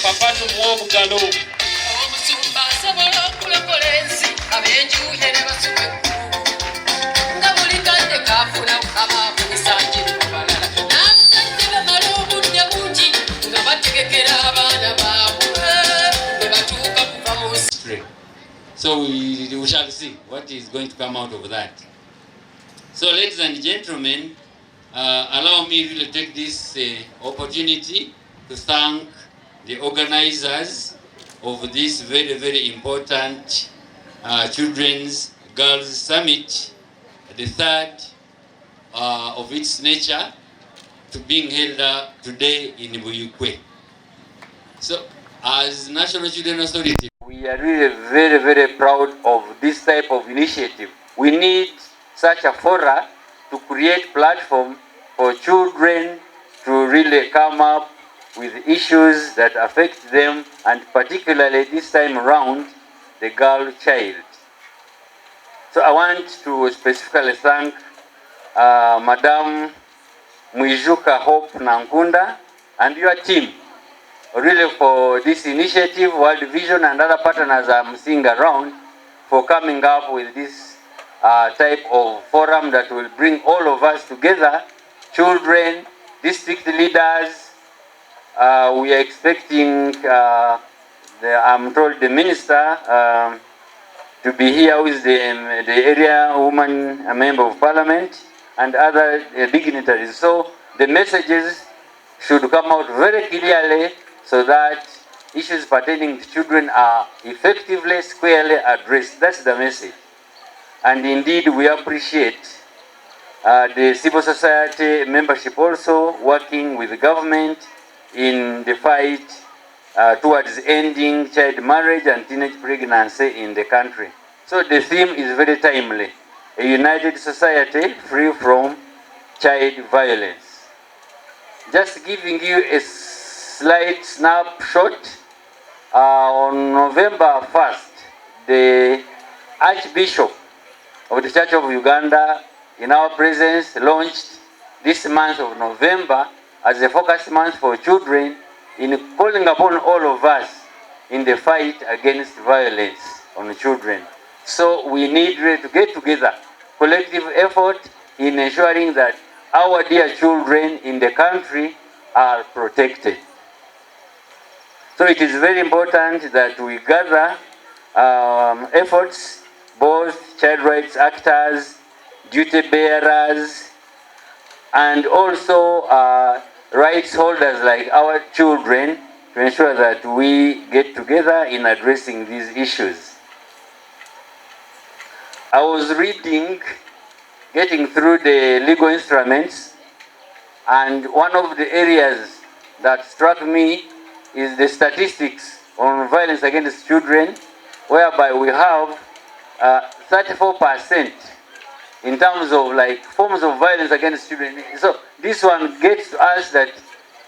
papa tumuwa obugalo. So we shall see what is going to come out of that. So ladies and gentlemen, allow me to really take this opportunity to thank the organizers of this very, very important Children's Girls Summit, the third of its nature, to being held today in Buyukwe. So, as National Children Authority, we are really very, very proud of this type of initiative. We need such a forum to create platform for children to really come up with issues that affect them, and particularly this time around, the girl child. So I want to specifically thank Madam Mwijuka Hope Nankunda and your team really for this initiative, World Vision and other partners I'm seeing around, for coming up with this type of forum that will bring all of us together, children, district leaders. We are expecting, I'm told, the minister to be here with the area woman, a member of parliament, and other dignitaries. So the messages should come out very clearly so that issues pertaining to children are effectively, squarely addressed. That's the message. And indeed, we appreciate the civil society membership also working with the government in the fight towards ending child marriage and teenage pregnancy in the country. So the theme is very timely. A united society free from child violence. Just giving you a slight snapshot, on November 1st, the Archbishop of the Church of Uganda, in our presence, launched this month of November as a focus month for children, in calling upon all of us in the fight against violence on children. So we need to get together, collective effort in ensuring that our dear children in the country are protected. So it is very important that we gather efforts, both child rights actors, duty bearers, and also rights holders like our children, to ensure that we get together in addressing these issues. I was reading, getting through the legal instruments, and one of the areas that struck me is the statistics on violence against children, whereby we have 34% in terms of like forms of violence against children. So this one gets to us that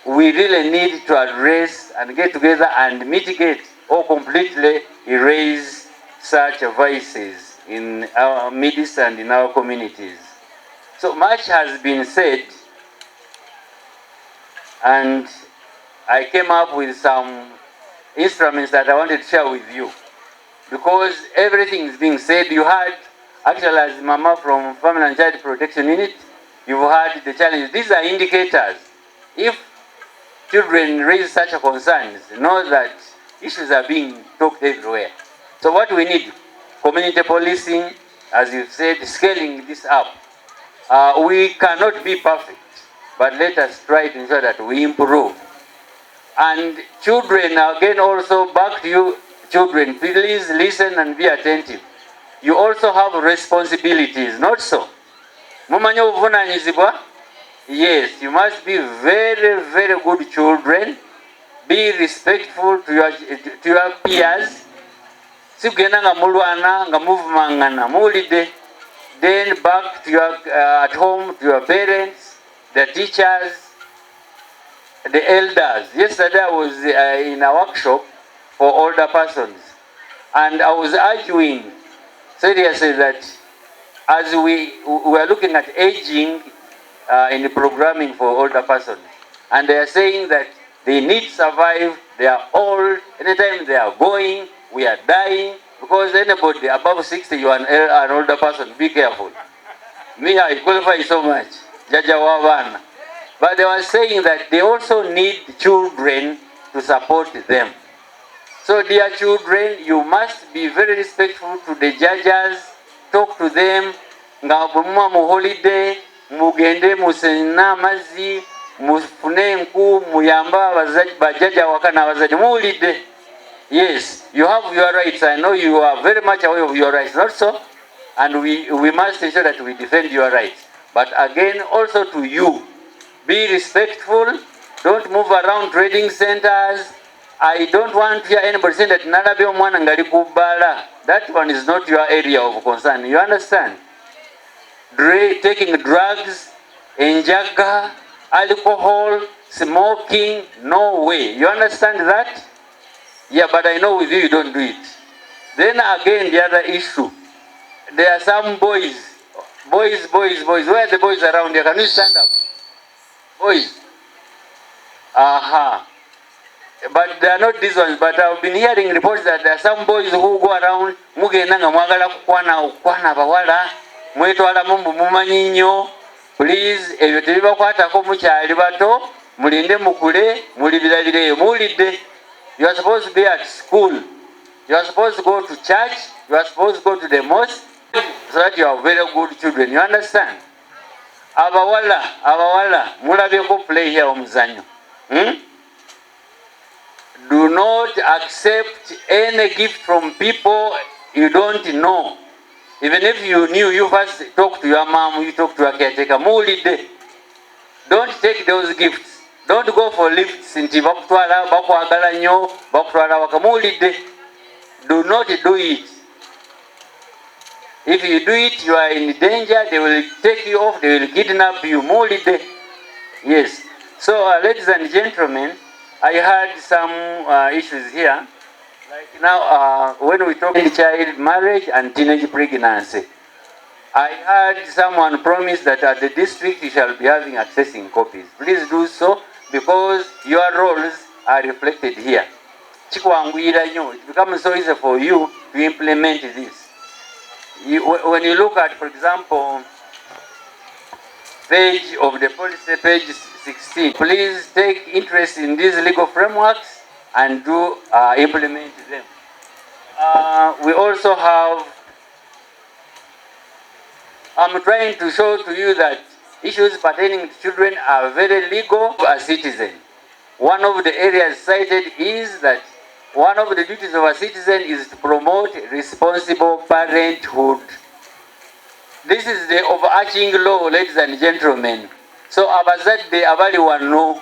we really need to address and get together and mitigate or completely erase such vices in our midst and in our communities. So much has been said, and I came up with some instruments that I wanted to share with you. Because everything is being said, you had, actually as Mama from Family and Child Protection Unit, you've had the challenges. These are indicators. If children raise such concerns, know that issues are being talked everywhere. So what we need, community policing, as you said, scaling this up. We cannot be perfect, but let us try to ensure that we improve. And children, again, also back to you, children, please listen and be attentive. You also have responsibilities, not so? Mumanya uvunanyizibwa? Yes, you must be very, very good children. Be respectful to your peers. Sigena nga mulwana nga muvumangana mulide. Then back to your at home to your parents, the teachers, the elders. Yesterday I was in a workshop for older persons, and I was arguing seriously that as we are looking at aging in the programming for older persons, and they are saying that They need to survive. They are old. Anytime they are going, we are dying. Because anybody above 60, you are an older person. Be careful. Me, I qualify so much. Jaja Wavana. But they were saying that they also need children to support them. So dear children, you must be very respectful to the judges. Talk to them. Nga bumwa mu holiday, mugende musena mazi, mufune nku, muyamba bajaja wakana abazadde muwulidde. Yes, you have your rights. I know you are very much aware of your rights, not so? And we must ensure that we defend your rights. But again, also to you, be respectful. Don't move around trading centers. I don't want to hear anybody saying that nalabe omwana ngali kubala. That one is not your area of concern. You understand? Taking drugs, enjaga, alcohol, smoking, no way. You understand that? Yeah, but I know with you, you don't do it. Then again, the other issue. There are some boys. Boys. Where are the boys around here? Can you stand up? Boys. Aha. But they are not these ones. But I've been hearing reports that there are some boys who go around. Mugenanga mwagala kukwana bawala. Mwetwala mumbu mumanyi nnyo. Please, ebyo tebibakwatako mukyali bato. Mulinde mukule. Mulibirabireyo. Muwulidde. You are supposed to be at school. You are supposed to go to church. You are supposed to go to the mosque so that you are very good children. You understand? Abawala, mulabeko play here omuzanyo. Do not accept any gift from people you don't know. Even if you knew, you first talk to your mom, you talk to your caretaker. Muwulidde. Don't take those gifts. Don't go for lifts nti bakutwala bakwagala nnyo bakutwala waka. Muwulidde. Do not do it. If you do it, you are in danger. They will take you off. They will kidnap you. Muwulidde. Yes. So, ladies and gentlemen, I had some issues here. Like now, when we talk about child marriage and teenage pregnancy, I had someone promise that at the district you shall be having accessing copies. Please do so, because your roles are reflected here. It becomes so easy for you to implement this. When you look at, for example, page of the policy, page 16, please take interest in these legal frameworks and do implement them. We also have, I'm trying to show to you that issues pertaining to children are very legal to a citizen. One of the areas cited is that one of the duties of a citizen is to promote responsible parenthood. This is the overarching law, ladies and gentlemen. So abazadde abali wano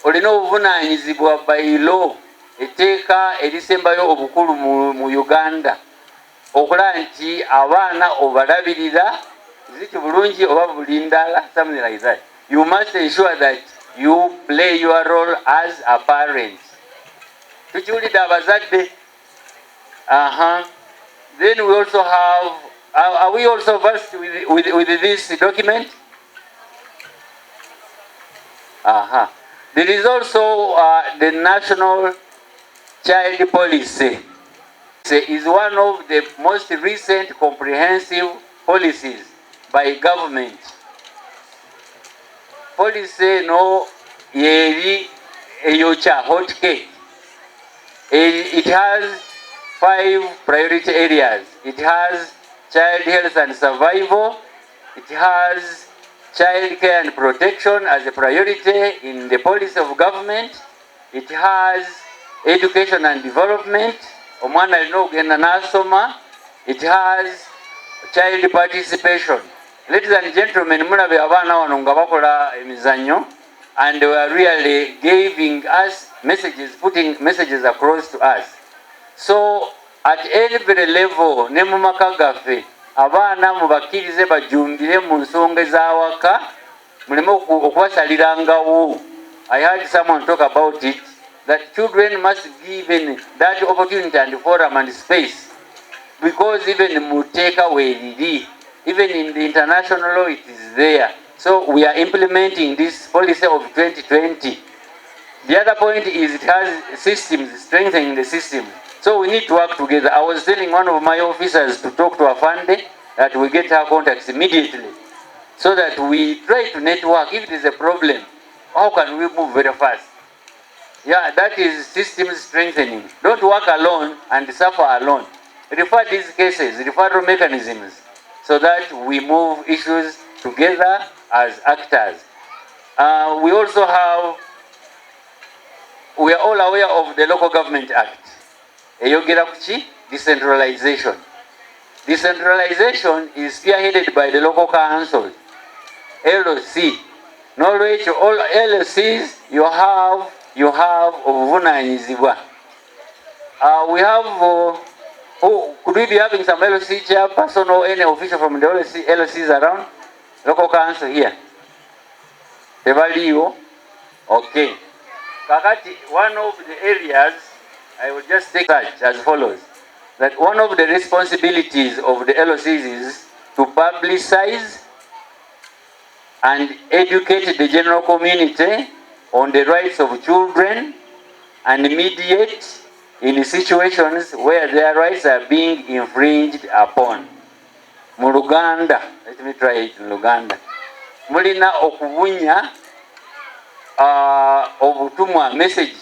olina obuvunaanyizibwa by law etteeka erisembayo obukulu mu Uganda okulaba nti abaana obalabirira ziti bulungi oba bulindala, something like that. You must ensure that you play your role as a parent. Tukiwulidde abazadde. Then we also have, are we also versed with this document? There is also the National Child Policy. It is one of the most recent comprehensive policies by government. Policy no yeri eyocha hot cake. It has 5 priority areas. It has child health and survival. It has child care and protection as a priority in the policy of government. It has education and development. Omwana alina okugenda n'asoma. It has child participation. Ladies and gentlemen, mulabe abaana wano nga bakola emizannyo, and they were really giving us messages, putting messages across to us. So at every level, ne mu maka gaffe, abaana mubakkirize bajumbire mu nsonga ez'awaka, muleme okubasalirangawo. I heard someone talk about it, that children must be given that opportunity and forum and space, because even muteka weriri, even in the international law it is there. So we are implementing this policy of 2020. The other point is it has systems, strengthening the system. So we need to work together. I was telling one of my officers to talk to Afande that we get her contacts immediately so that we try to network. If it is a problem, how can we move very fast? Yeah, that is system strengthening. Don't work alone and suffer alone. Refer these cases, referral mechanisms, so that we move issues together as actors. We also have, we are all aware of the Local Government Act. Eyogera kuki? Decentralization. Decentralization is spearheaded by the local councils, LOC. Knowledge, all LOCs you have obuvunanyizibwa. We have, could we be having some LOC chairperson or any official from the LOCs around? Local council here. Tebaliyo? Okay. Kakati, one of the areas, I will just take such as follows. That one of the responsibilities of the LOCs is to publicize and educate the general community on the rights of children and mediate in situations where their rights are being infringed upon. Mu Uganda, let me try it in Uganda. Mulina okubunya obutumwa message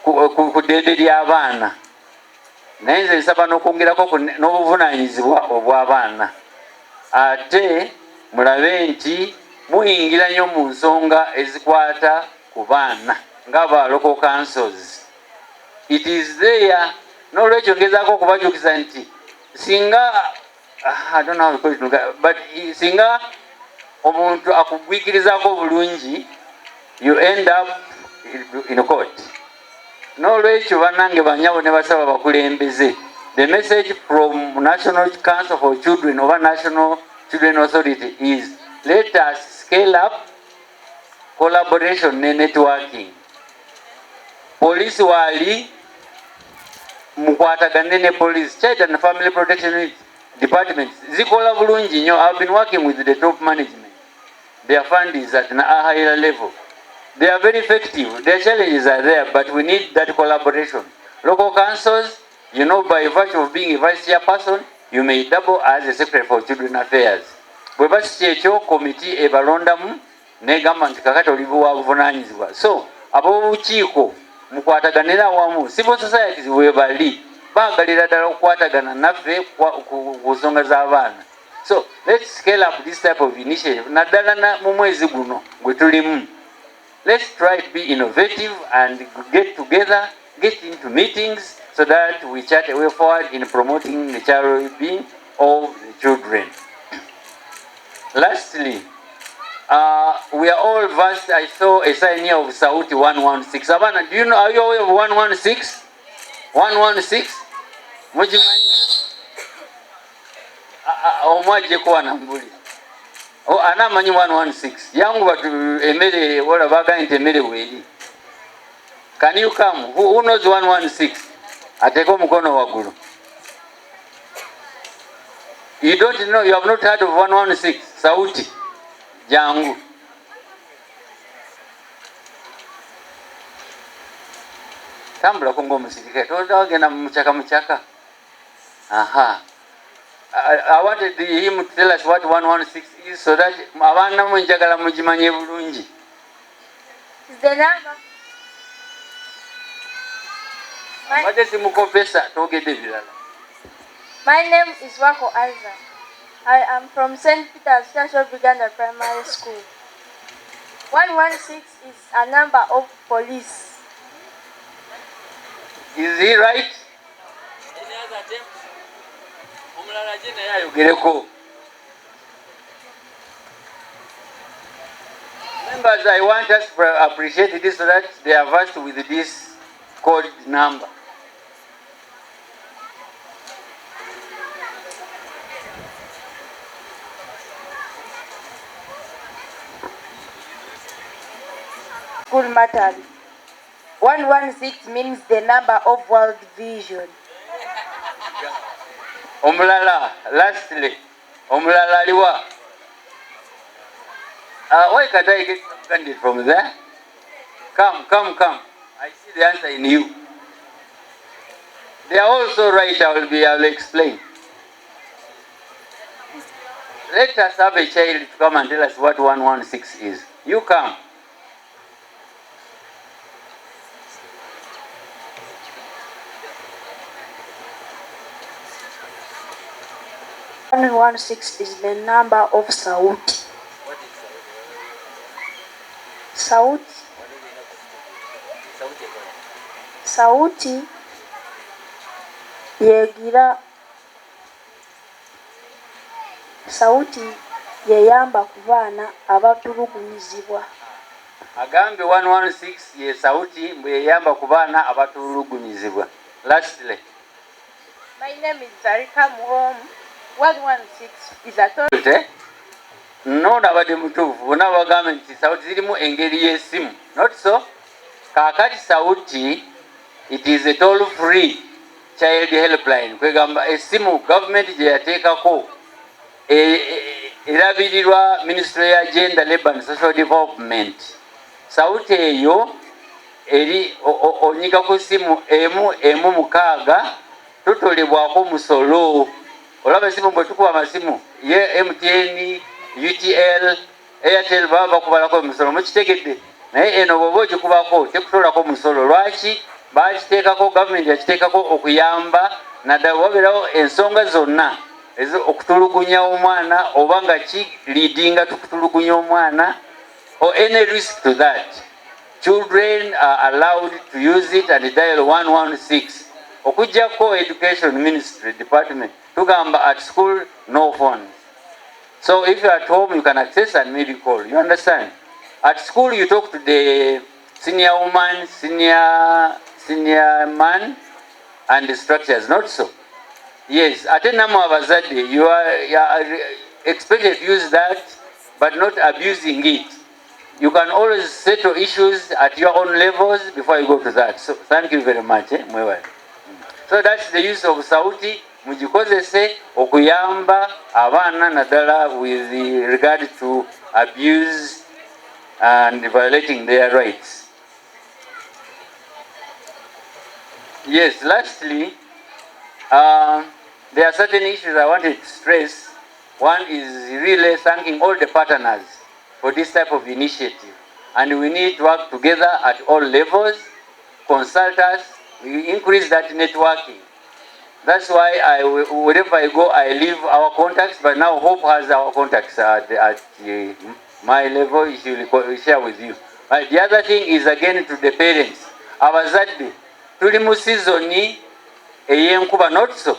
ku ddembe ly'abaana. Naye nze nsaba n'okwongerako n'obuvunanyizibwa obw'abaana. Ate mulabe nti muyingira nnyo mu nsonga ezikwata ku baana ng'aba local councils. It is there. N'olwekyo ngezaako okubajukiza nti singa, I don't know how to call it, but singa omuntu akugwikirizaako bulungi, you end up in court. N'olwekyo bannange bannyabo ne basaba bakulembeze. The message from National Council for Children over National Children Authority is let us scale up collaboration and networking. Police wali mukwatagane ne police, child and family protection departments zikola bulungi nnyo. I've been working with the top management. Their fund is at a higher level. They are very effective. Their challenges are there, but we need that collaboration. Local councils, you know, by virtue of being a vice chairperson, you may double as a secretary for children affairs. Bwe basi ekyo committee ebalondamu ne government kakati olibuwa buvunanyizibwa. So ab'obukiiko mukwataganira wamu, civil societies webali baagalira ddala okukwatagana naffe ku nsonga z'abaana. So let's scale up this type of initiative. Naddala mu mwezi guno gwe tulimu. Let's try to be innovative and get together, get into meetings so that we chart a way forward in promoting the child well-being of the children. Lastly, we are all versed. I saw a sign here of Sauti 116. Abana, do you know, are you aware of 116? 116? Mujimanyi? Omwaje kwa nambuli. Oh, anamanyi 116. Yangu batu emere wala baga nti emere weli. Can you come? Who knows 116? Ateko mukono wagulu. You don't know, you have not heard of 116. Sauti. Jangu. Tambula kongo musirike. Toda gena muchaka. Aha. I wanted him to tell us what 116 is so that abana munjagala mujimanye bulungi. Is the number? My name is Wako Alza. I am from St. Peter's Church of Uganda Primary School. 116 is a number of police. Is he right? Members, I want us to appreciate this so that they are versed with this code number. School matters. 116 means the number of World Vision. Omulala, lastly, omulala liwa. Why can't I get from there? Come. I see the answer in you. They are also right. I will explain. Let us have a child to come and tell us what 116 is. You come. One 16 is the number of sauti. What is Sauti. Sauti yegira. Sauti yeyamba ku baana abatulugunyizibwa. Agambe 116 ye sauti mbu yeyamba ku baana abatulugunyizibwa. Lastly. My name is Zarika Muhom. 116 is a total. No, nabadde mutuufu. Bonna bagambe nti sauti zirimu engeri y'essimu. Not so. Kaakati sauti, it is a toll-free child helpline. Kwegamba essimu government gye yateekako erabirirwa Ministry ya Gender, Labour and Social Development. Sauti eyo eri onyiga ku ssimu emu mukaaga tutolebwako musolo. Olaba essimu bwe tukuba amasimu ye MTN, UTL, Airtel baba bakubalako musolo. Mukitegedde? Naye eno bw'oba ogikubako tekutolako musolo. Lwaki? Bakiteekako, gavumenti yakiteekako okuyamba naddala wabeerawo ensonga zonna okutulugunya omwana oba nga leadinga tukutulugunya omwana or any risk to that. Children are allowed to use it and dial 116. Okujjako Education Ministry Department tugamba at school no phones. So if you are at home you can access and maybe call. You understand? At school you talk to the senior woman, senior man and the structures, not so. Yes, ate namwe abazadde you are expected to use that but not abusing it. You can always settle issues at your own levels before you go to that. So thank you very much. So that's the use of sauti. Mugikozese okuyamba abaana naddala with regard to abuse and violating their rights. Yes, lastly, there are certain issues I wanted to stress. One is really thanking all the partners for this type of initiative. And we need to work together at all levels, consult us, we increase that networking. That's why wherever I go, I leave our contacts, but now Hope has our contacts at my level, she will share with you. But the other thing is again to the parents. Abazadde, tuli mu season eyenkuba, not so.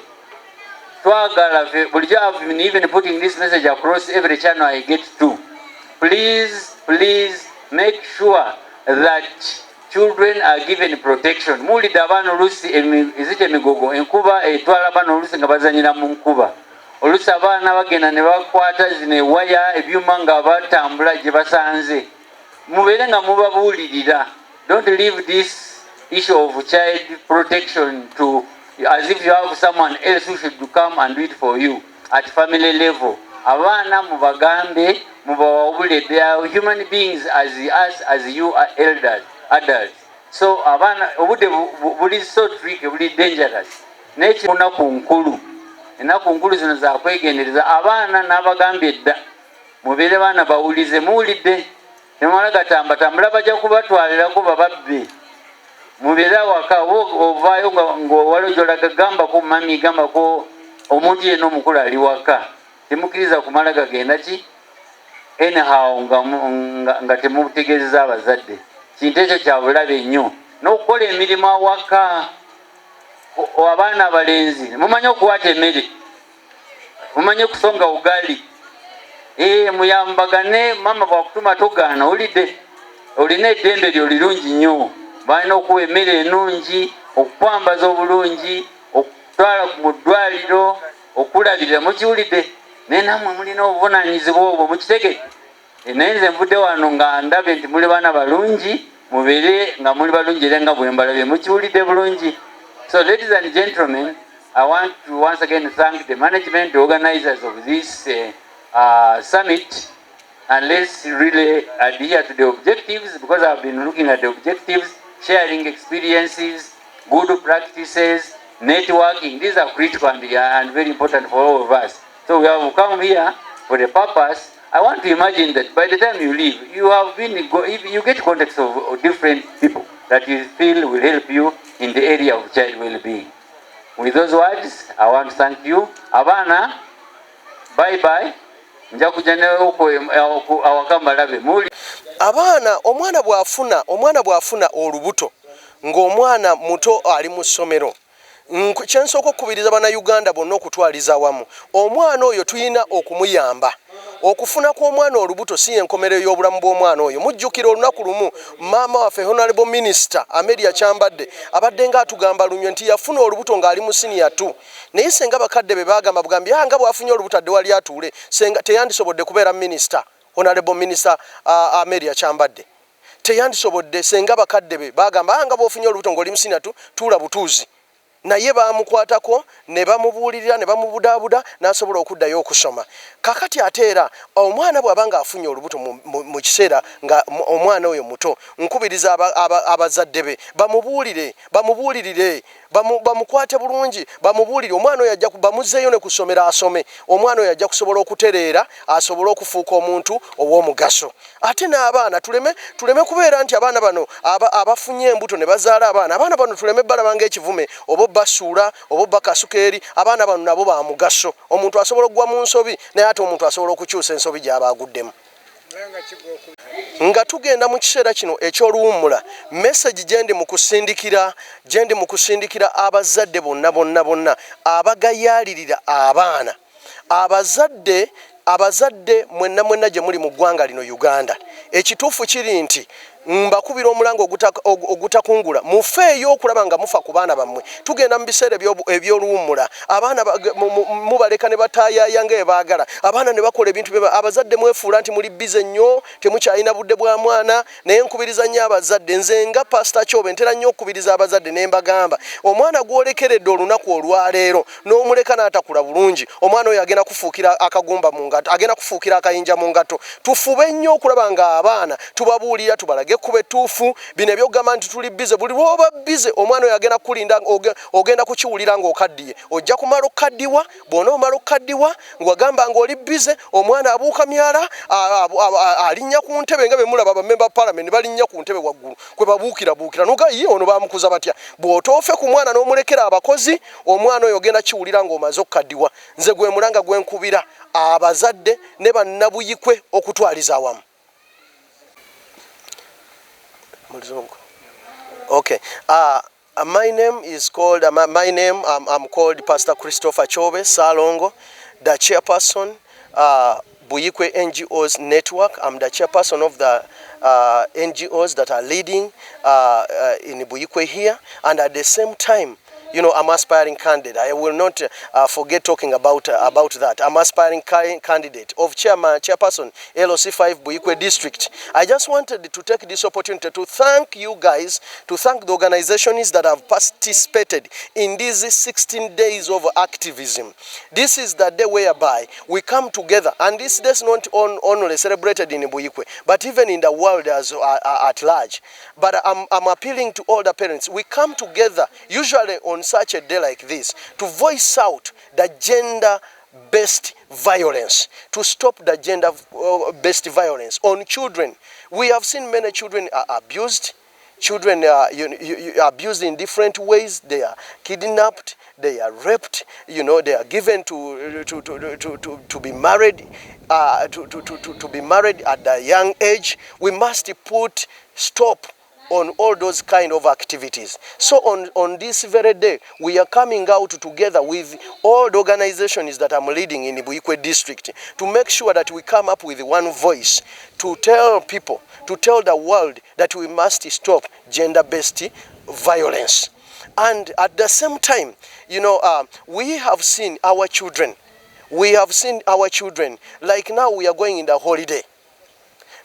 Twagala, I've been even putting this message across every channel I get to. Please make sure that children are given protection. Mulida abaana oluusi ezita emigogo enkuba etwala abaana oluusi nga bazanyira mu nkuba. Oluusi abaana bagenda ne bakwata zino ewaya ebyuma nga batambula gye basanze. Mubeere nga mubabuulirira. Don't leave this issue of child protection to as if you have someone else who should come and do it for you at family level. Abaana mubagambe, mubawabule. They are human beings as us, as you are adults. So abaana obude buli so tricky, buli dangerous. Nechi munaku nkulu. Enaku nkulu zino za kwegendereza. Abaana n'abagambye dda. Mubeere baana bawulize muwulidde. Temala gatamba tambula bajja kubatwalirako bababbe. Mubeere waka ovaayo ng'owala gy'olaga gambako mami gambako omuntu yenna omukulu ali waka. Temukkiriza kumala gagenda ki? Anyhow nga temutegeezeza abazadde. Kintu ekyo kya bulabe nnyo. N'okukola emirimu awaka abaana abalenzi. Mumanye okuwaata emmere. Mumanye okusonga ugali. Muyambagane mama bwakutuma togaana olidde. Olina eddembe lyo lirungi nnyo. Balina okuwa emmere ennungi, okukwambaza obulungi, okutwala mu ddwaliro, okulabirira. Mukiwulidde? Naye nammwe mulina obuvunaanyizibwa obwo mukitegedde. Naye nze nvudde wano nga ndabe nti muli baana balungi, mubeere nga muli balungi era nga bwe mbalabye. Mukiwulidde bulungi? So ladies and gentlemen, I want to once again thank the management, the organizers of this summit, and let's really adhere to the objectives, because I've been looking at the objectives, sharing experiences, good practices, networking. These are critical and very important for all of us. So we have come here for the purpose. I want to imagine that by the time you leave, you have been, if you get contacts of different people that you feel will help you in the area of child well-being. With those words, I want to thank you. Abana, bye-bye. Abaana omwana bw'afuna olubuto ng'omwana muto ali mu ssomero kyensooka okukubiriza bannayuganda bonna okutwaliza awamu omwana oyo tuyina okumuyamba okufuna kw'omwana olubuto si enkomerero y'obulamu bw'omwana oyo mujjukira olunaku lumu maama waffe honorable minister Amelia Kyambadde abadde nga atugamba lunywe nti yafuna olubuto ng'ali mu senior 2 naye senga bakadde be bagamba bugambye nga bw'afunye olubuto adde wali atuule senga teyandisobodde kubeera minister honorable minister Amelia Kyambadde teyandisobodde senga bakadde be bagamba nga bw'ofunye olubuto ng'oli mu senior 2 tuula butuuzi naye bamukwatako ne bamubuulirira ne bamubudaabuda n'asobola okuddayo okusoma kakati ate era omwana bw'abanga afunye olubuto mu kiseera nga omwana oyo muto nkubiriza abazadde be bamubuulirire bamukwate bulungi bamubuulire omwana oyo ajja bamuzzeeyo ne kusomera asome omwana oyo ajja kusobola okutereera asobole okufuuka omuntu ow'omugaso ate n'abaana tuleme kubeera nti abaana bano abafunye embuto ne bazaala abaana bano tuleme balaba ng'ekivume oba basuula oba bakasukeeri abaana bano nabo ba mugaso omuntu asobola okugwa mu nsobi naye ate omuntu asobola okukyusa ensobi gy'aba aguddemu nga tugenda mu kiseera kino eky'oluwummula message gyendi mu kusindikira abazadde bonna abagayaalirira abaana abazadde mwenna gye muli mu ggwanga lino Uganda ekituufu kiri nti mbakubira omulango ogutakungula mufeeyo okulaba nga mufa ku baana bammwe tugenda mu biseera eby'oluwummula abaana mubaleka ne bataayaya ng'ebaagala abaana ne bakola ebintu abazadde mwefuula nti muli bize nnyo temukyalina budde bwa mwana naye nkubiriza nnyo abazadde nze nga pasita Kyobe ntera nnyo okukubiriza abazadde ne mbagamba omwana gw'olekeredde olunaku olwaleero n'omuleka n'atakula bulungi omwana oyo agenda kufuukira akagumba mu ngato agenda kufuukira akayinja mu ngato tufube nnyo okulaba nga abaana tubabuulira tubalage kuba ettuufu bino ebyogamba nti tuli bize buli lwoba bize omwana oyo agenda kulinda ogenda kukiwulira ng'okaddiye ojja kumala okaddiwa bw'ona omala okaddiwa ng'wagamba ng'oli bize omwana abuuka myala alinnya ku ntebe nga bemulaba bamemba palamenti balinnya ku ntebe waggulu kwe babuukirabuukira noga ye ono bamukuza batya bw'otoofe ku mwana n'omulekera abakozi omwana oyo ogenda kiwulira ng'omaze okukaddiwa nze gwe mulanga gwe nkubira abazadde ne bannabuyikwe okutwaliza awamu. Okay. My name is called. I'm called Pastor Christopher Kyobe Salongo, the chairperson, Buyikwe NGOs Network. I'm the chairperson of the NGOs that are leading in Buyikwe here, and at the same time, you know, I'm aspiring candidate. I will not forget talking about that. I'm aspiring candidate of chairperson LOC5 Buyikwe District. I just wanted to take this opportunity to thank you guys, to thank the organizations that have participated in these 16 days of activism. This is the day whereby we come together, and this day is not only celebrated in Buyikwe, but even in the world at large. But I'm appealing to all the parents. We come together usually on such a day like this to voice out the gender-based violence, to stop the gender-based violence on children. We have seen many children are abused. Children are abused in different ways. They are kidnapped. They are raped. You know, they are given to be married. To be married at a young age. We must put stop on all those kind of activities. So on this very day, we are coming out together with all the organizations that I'm leading in the Buyikwe district to make sure that we come up with one voice to tell people, to tell the world that we must stop gender-based violence. And at the same time, you know, we have seen our children. We have seen our children. Like now we are going in the holiday.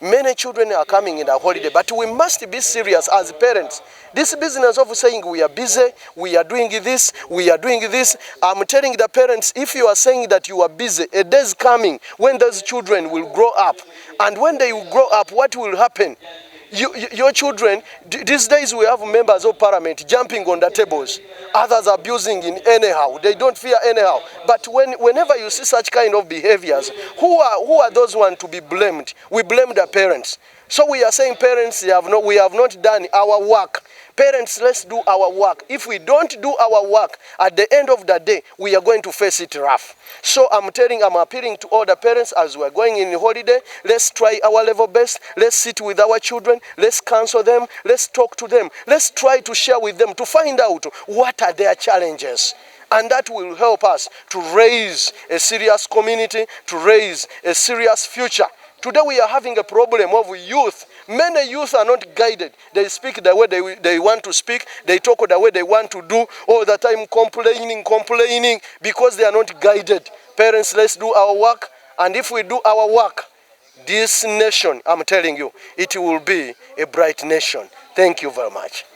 Many children are coming in a holiday, but we must be serious as parents. This business of saying we are busy, we are doing this, we are doing this. I'm telling the parents, if you are saying that you are busy, a day is coming when those children will grow up. And when they will grow up, what will happen? Your children, these days we have members of parliament jumping on the tables. Others abusing in anyhow. They don't fear anyhow. But whenever you see such kind of behaviors, who are those ones to be blamed? We blame the parents. So we are saying parents, we have not done our work. Parents, let's do our work. If we don't do our work, at the end of the day, we are going to face it rough. So I'm appealing to all the parents as we're going in holiday. Let's try our level best. Let's sit with our children. Let's counsel them. Let's talk to them. Let's try to share with them to find out what are their challenges. And that will help us to raise a serious community, to raise a serious future. Today we are having a problem of youth. Many youth are not guided. They speak the way they want to speak. They talk the way they want to do. All the time complaining because they are not guided. Parents, let's do our work. And if we do our work, this nation, I'm telling you, it will be a bright nation. Thank you very much.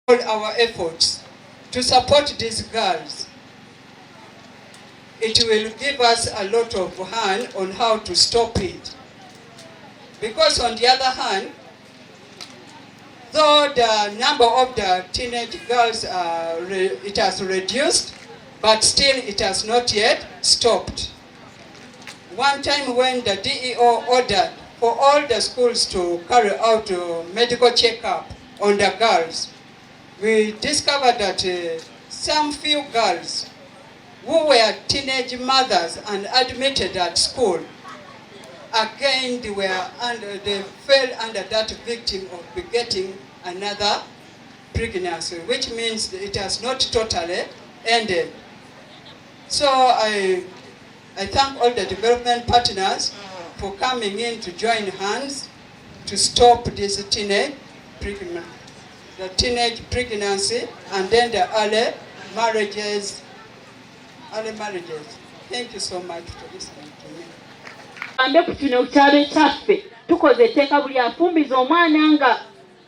All our efforts to support these girls. It will give us a lot of hand on how to stop it. Because on the other hand, though the number of the teenage girls it has reduced, but still it has not yet stopped. One time when the DEO ordered for all the schools to carry out a medical checkup on the girls, we discovered that some few girls who were teenage mothers and admitted at school, again they fell under that victim of begetting another pregnancy, which means it has not totally ended. So I thank all the development partners for coming in to join hands to stop this teenage pregnancy, and then the early marriages, early marriages. Thank you so much for listening to me. Ambe ku kino kyalo kyaffe tukoze etteeka buli afumbiza omwana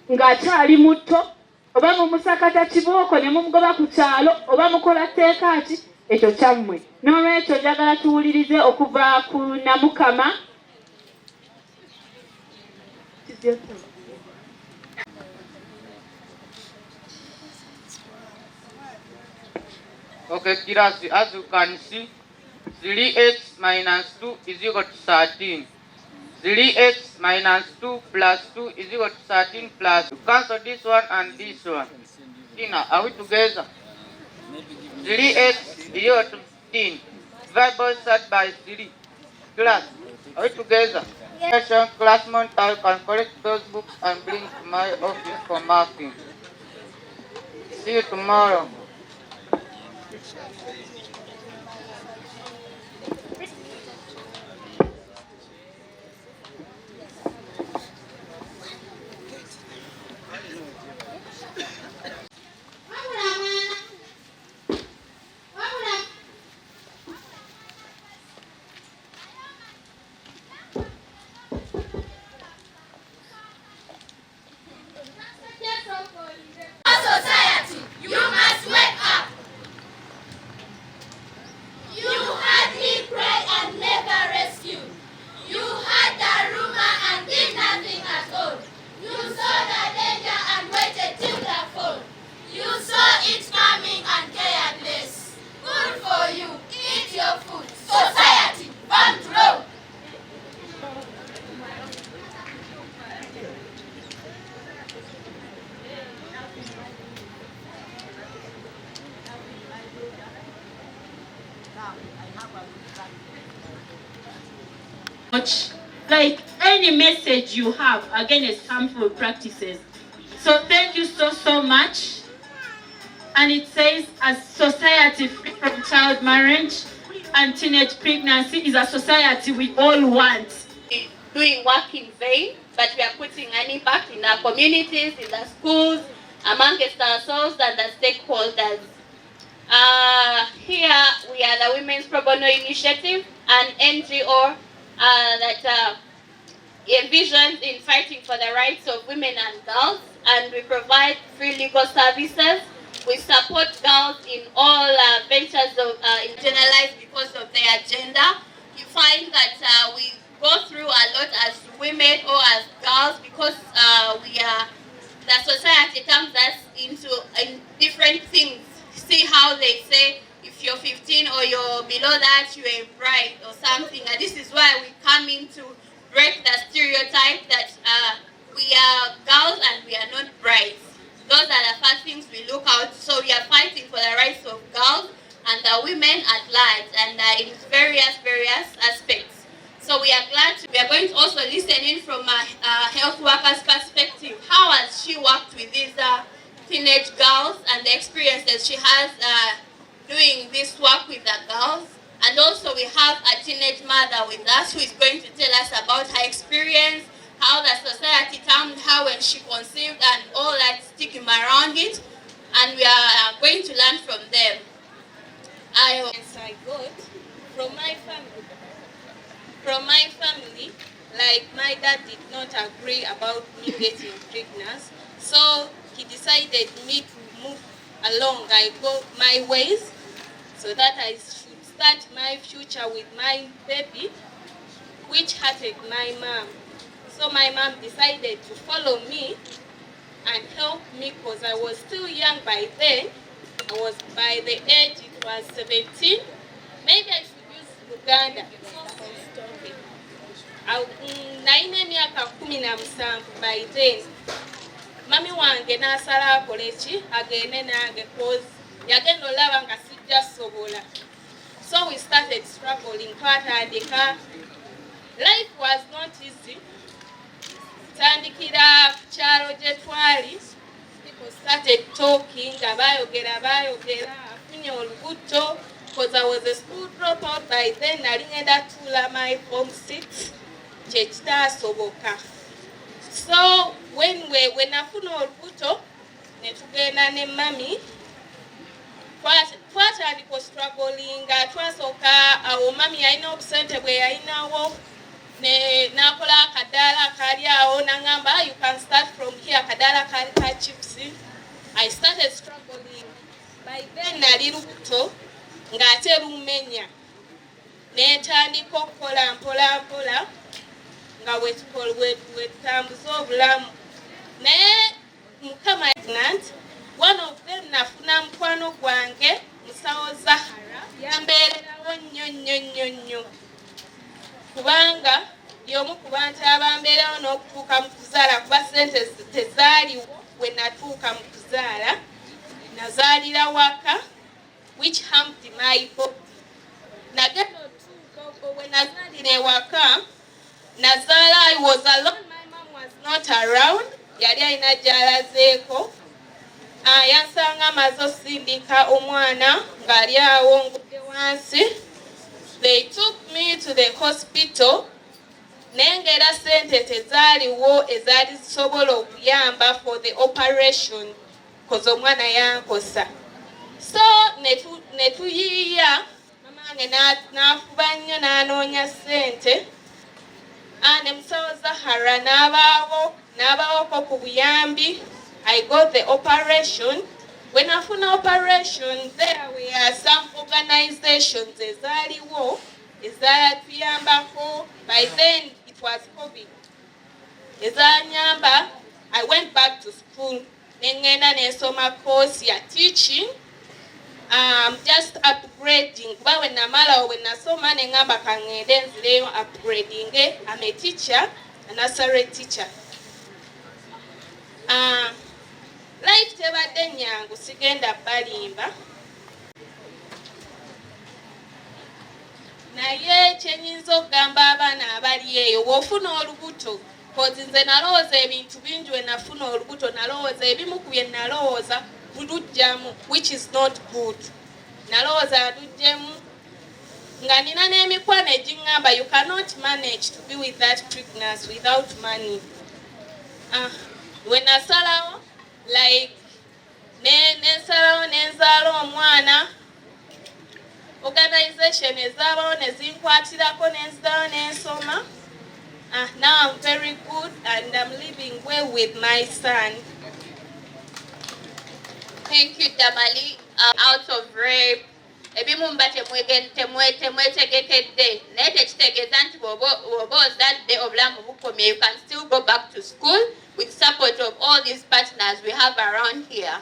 ng'akyali muto oba mumusakata kibooko ne mumugoba ku kyalo oba mukola tteeka ki ekyo kyammwe. N'olwekyo njagala tuwulirize okuva ku Namukama. Okay, class, as you can see, 3x minus 2 is equal to 13. 3x minus 2 plus 2 is equal to 13 plus. You cancel this one and this one. Tina, are we together? 3x is equal to 15. Divide both sides by 3. Class, are we together? Yes. Class monitor can collect those books and bring to my office for marking. See you tomorrow. Society, you must wake up. You had me pray and never rescue. You had the rumor and did nothing at all. You saw the danger and waited till the fall. You saw it coming and cared less. Good for you, eat your food. Society, burn to low. Like any message you have against harmful practices. So thank you so much. And it says, a society free from child marriage and teenage pregnancy is a society we all want. Doing work in vain, but we are putting an impact in our communities, in the schools, amongst ourselves and the stakeholders. Here we are the Women's Pro Bono Initiative, an NGO that envisions in fighting for the rights of women and girls, and we provide free legal services. We support girls in all ventures of internalized because of their gender. You find that we go through a lot as women or as girls because the society turns us into different things. See how they say if you're 15 or you're below that, you're a bride or something. And this is why we come in to break the stereotype that we are girls and we are not brides. Those are the first things we look out. So we are fighting for the rights of girls and the women at large, and in various aspects. So we are going to also listen in from a health worker's perspective. How has she worked with these teenage girls and the experiences she has doing this work with the girls? And also we have a teenage mother with us who is going to tell us about her experience, how the society termed her when she conceived and all that stigma around it. And we are going to learn from them. I got from my family, like my dad did not agree about me getting pregnant, so he decided me to move along. I go my ways so that I should start my future with my baby, which hurted my mom. So my mom decided to follow me and help me because I was still young by then. I was by the age, it was 17. Maybe I should use Uganda. Naine myaka 17 by then. Mami wange nasala akolechi agende nange cause yagenda olaba nga sijja sobola. So we started struggling. Twatandika. Life was not easy. Tandikira kyalo gye twali. People started talking, bayogera, afunye olubuto, because I was a school dropout by then. Nali ngenda tula my form 6 kyekitasoboka. So when afuna olubuto ne tugenda ne mami twatandika strugglinga twasooka awo mami yalina obusente bwe yalinawo nakola akadaala kaali awo nangamba you can start from here akadaala kaali ka chips. I started struggling. By then nali lubuto ng'ate lumenya netandika okukola mpola mpola nga wetutambuza obulamu naye mukama pregnant. One of them nafuna mukwano gwange musawo Zahara yambeererawo nnyo kubanga y'omu ku bantu abambeerawo n'okutuuka mu kuzaala kuba ssente tezaaliwo we natuuka mu kuzaala nazaalira waka which harmed my body. Nagenda otuuka we nazaalira ewaka nazaala I was alone. My mom was not around. Yali alina gy'alazeeko. Yansanga amaze osindika omwana ng'ali awo ngudde wansi. They took me to the hospital. Naye ng'era ssente tezaaliwo ezaali zisobola okuyamba for the operation koze omwana yankosa. So ne tuyiiya mamange n'afuba nnyo n'anoonya ssente. Ne musawo Zahara n'abaawoko ku buyambi. I got the operation. When I found operation, there were some organizations ezaaliwo ezatuyambako. By then it was COVID. Ezanyamba, I went back to school. Nengenda nesoma course ya teaching. Just upgrading. Kuba when namala when nasoma nengamba kangende nzireyo upgrading. I'm a teacher, a nursery teacher. Life tebadde nyangu sigenda balimba. Naye kyenyinza okugamba abaana abali eyo bw'ofuna olubuto kozi nze nalowooza ebintu bingi we nafuna olubuto nalowooza ebimu ku bye nalowooza lujjamu which is not good. Nalowooza lujjemu nga nina n'emikwano egiŋŋamba you cannot manage to be with that pregnancy without money. When nasalawo like nensalawo nenzaala omwana organization ezaabawo ne zinkwatirako nenzirawo nensoma. Now I'm very good and I'm living well with my son. Thank you, Damali. Out of rape, ebimu mba temwetegekedde naye tekitegeeza nti bw'oba ozadde obulamu bukomye. You can still go back to school with support of all these partners we have around here.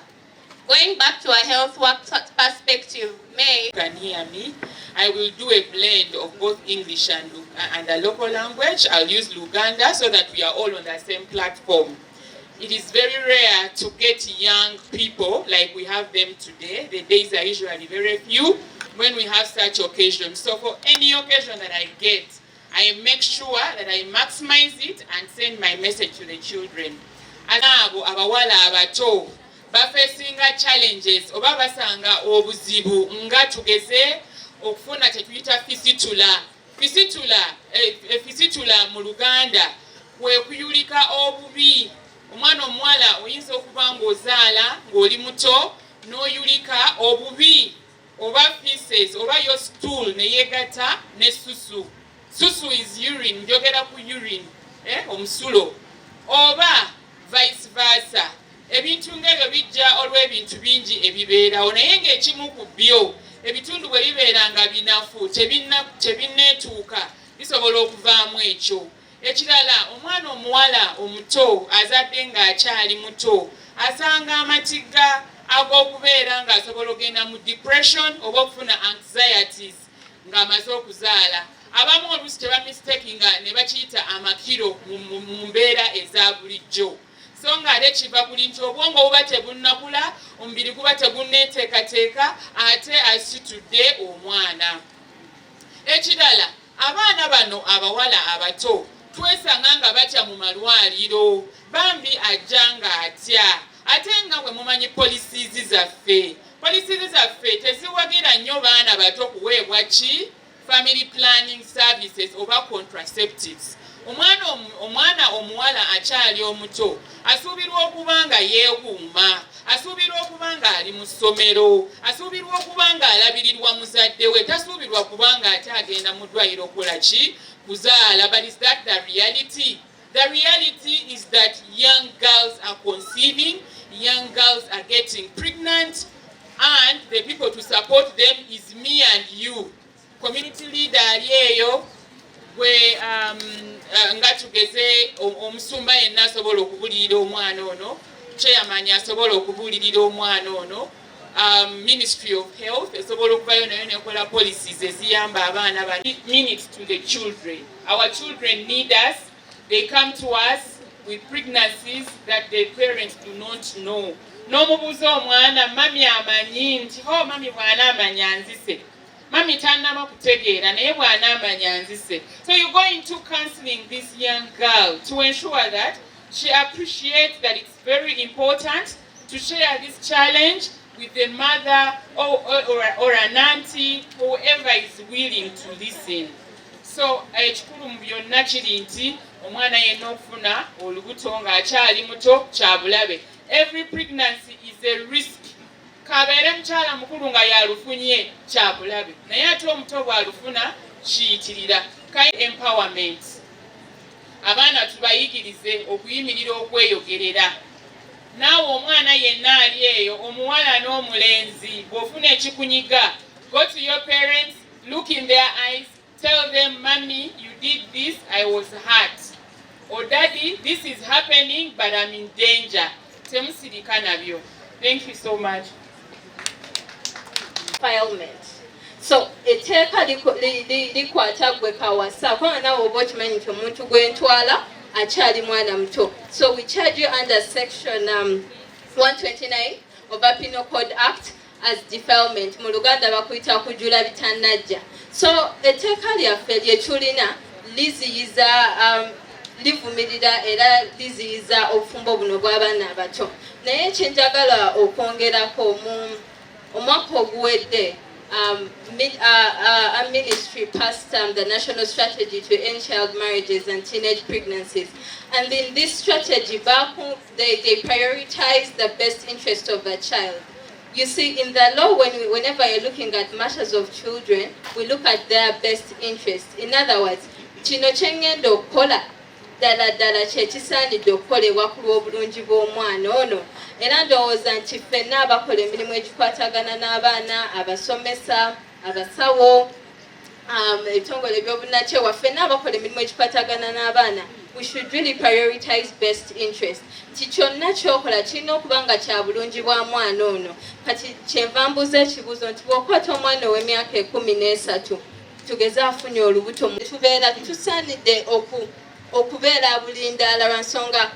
Going back to a health work perspective, May can hear me. I will do a blend of both English and the local language. I'll use Uganda so that we are all on the same platform. It is very rare to get young people like we have them today. The days are usually very few when we have such occasions. So for any occasion that I get, I make sure that I maximize it and send my message to the children. Abo abawala abato bafesinga challenges oba basanga obuzibu nga tugeze okufuna tetuyita fisitula. Fisitula mu Luganda kwe kuyulika obubi. Omwana omuwala oyinza okuba ng'ozaala ng'oli muto n'oyulika obubi oba feces oba yo stool ne yeegata ne susu. Susu is urine, njogera ku urine, omusulo. Oba vice versa. Ebintu ng'ebyo bijja olw'ebintu bingi ebibeerawo naye ng'ekimu ku byo ebitundu bwe bibeera nga binafu tebinneetuuka bisobola okuvaamu ekyo. Ekirala omwana omuwala omuto azadde ng'akyali muto asanga amatigga ag'okubeera ng'asobola okugenda mu depression oba okufuna anxieties ng'amaze okuzaala. Abamu oluusi tebamistakinga ne bakiyita amakiro mu mbeera eza bulijjo. So ng'ate kiva buli nti obwongo buba tebunnakula, omubiri guba tegunneeteekateeka ate asitudde omwana. Ekirala abaana bano abawala abato twesanga nga batya mu malwaliro bambi ajja ng'atya. Ate nga bwe mumanyi polisizi zaffe teziwagira nnyo baana bato kuweebwa ki family planning services oba contraceptives. Omwana omuwala akyali omuto asuubirwa okuba nga yeewuuma asuubirwa okuba nga ali mu ssomero, asuubirwa okuba nga alabirirwa muzadde we, tasuubirwa kuba nga ate agenda mu ddwaliro okukola ki? Kuzaala. But is that the reality? The reality is that young girls are conceiving, young girls are getting pregnant, and the people to support them is me and you. Community leader aliyeyo gwe nga tugeze omusumba yenna asobola okubulirira omwana ono, chairman asobola okubulirira omwana ono, Ministry of Health esobola okubayo nayo nekola policies eziyamba abaana bano. Minutes to the children. Our children need us. They come to us with pregnancies that their parents do not know. N'omubuuza omwana mami amanyi nti mami bwana amanya nzise. Mami tannama kutegeera naye bwana amanya nzise. So you go into counseling this young girl to ensure that she appreciates that it's very important to share this challenge with a mother or an auntie, whoever is willing to listen. So ekikulu mu byonna kiri nti omwana yenna okufuna olubuto ng'akyali muto kya bulabe. Every pregnancy is a risk. Kabeere mukyala mukulu nga yalufunye kya bulabe, naye ate omuto bw'alufuna kiyitirira. Empowerment. Abaana tubayigirize okuyimirira okweyogerera. Naawe omwana yenna ali eyo, omuwala n'omulenzi, bw'ofuna ekikunyiga, go to your parents, look in their eyes, tell them, Mommy, you did this, I was hurt. Or Daddy, this is happening, but I'm in danger. Temusirika nabyo. Thank you so much. Defilement. So etteeka likwata gwe kawasa kubanga naawe oba okimanyi nti omuntu gwentwala akyali mwana muto. So we charge you under section 129 of the Penal Code Act as defilement. Mu Luganda bakuyita kujula bitannajja. So etteeka lyaffe lye tulina liziyiza livumirira era liziyiza obufumbo buno bw'abaana abato. Naye kyenjagala okwongerako mu omwaka oguwedde a ministry passed the national strategy to end child marriages and teenage pregnancies. And in this strategy, they prioritize the best interest of the child. You see, in the law, whenever you're looking at matters of children, we look at their best interest. In other words, kino kyengenda okukola ddala kyekisaanidde okukolebwa ku lw'obulungi bw'omwana ono. Era ndowooza nti ffenna abakola emirimu egikwatagana n'abaana, abasomesa, abasawo, ebitongole eby'obunakyewa, ffenna abakola emirimu egikwatagana n'abaana, we should really prioritize best interest. Ti kyonna kyokola kirina okuba nga kya bulungi bwa mwana ono. Kati kyenva mbuuza ekibuuzo nti bw'okwata omwana ow'emyaka 13 tugeze afunye olubuto, tubeera tusaanidde okubeera abulindaala lwa nsonga